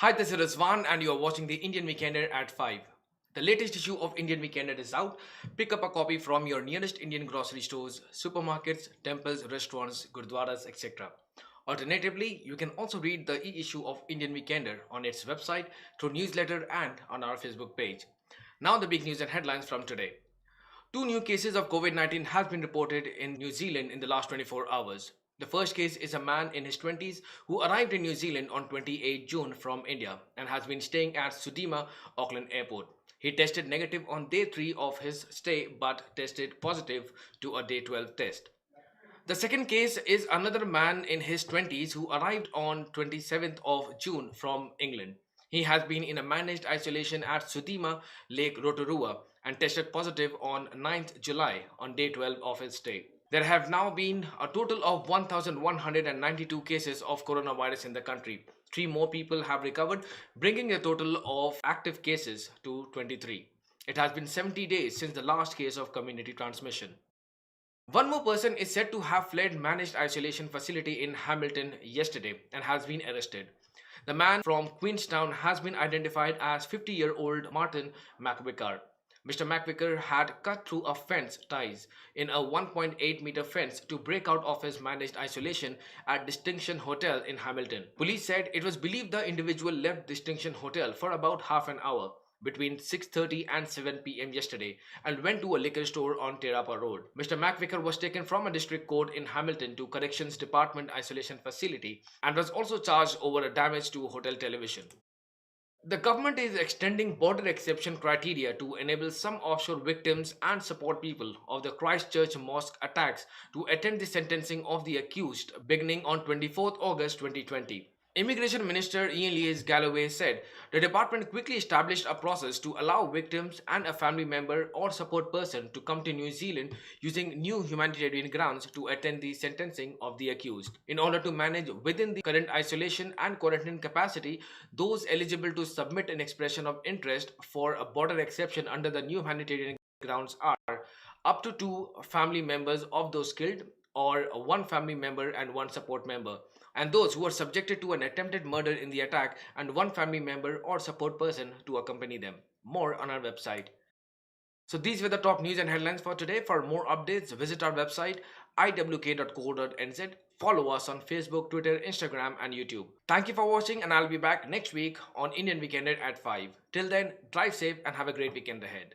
Hi, this is Rizwan, and you are watching the Indian Weekender at 5. The latest issue of Indian Weekender is out. Pick up a copy from your nearest Indian grocery stores, supermarkets, temples, restaurants, gurdwaras, etc. Alternatively, you can also read the e-issue of Indian Weekender on its website, through newsletter, and on our Facebook page. Now the big news and headlines from today. Two new cases of COVID-19 have been reported in New Zealand in the last 24 hours. The first case is a man in his 20s who arrived in New Zealand on 28 June from India and has been staying at Sudima, Auckland Airport. He tested negative on day 3 of his stay but tested positive to a day 12 test. The second case is another man in his 20s who arrived on 27th of June from England. He has been in a managed isolation at Sudima Lake Rotorua and tested positive on 9th July on day 12 of his stay. There have now been a total of 1,192 cases of coronavirus in the country. Three more people have recovered, bringing the total of active cases to 23. It has been 70 days since the last case of community transmission. One more person is said to have fled managed isolation facility in Hamilton yesterday and has been arrested. The man from Queenstown has been identified as 50-year-old Martin McVicker. Mr. McVicker had cut through a fence ties in a 1.8-meter fence to break out of his managed isolation at Distinction Hotel in Hamilton. Police said it was believed the individual left Distinction Hotel for about half an hour between 6:30 and 7 p.m. yesterday and went to a liquor store on Terapa Road. Mr. McVicker was taken from a district court in Hamilton to Corrections Department isolation facility and was also charged over a damage to hotel television. The government is extending border exception criteria to enable some offshore victims and support people of the Christchurch mosque attacks to attend the sentencing of the accused beginning on 24th August 2020. Immigration Minister Ian Lees Galloway said the department quickly established a process to allow victims and a family member or support person to come to New Zealand using new humanitarian grounds to attend the sentencing of the accused. In order to manage within the current isolation and quarantine capacity, those eligible to submit an expression of interest for a border exception under the new humanitarian grounds are up to two family members of those killed or one family member and one support member, and those who are subjected to an attempted murder in the attack and one family member or support person to accompany them. More on our website. So these were the top news and headlines for today. For more updates, visit our website iwk.co.nz. Follow us on Facebook, Twitter, Instagram and YouTube. Thank you for watching, and I'll be back next week on Indian Weekender at 5. Till then, drive safe and have a great weekend ahead.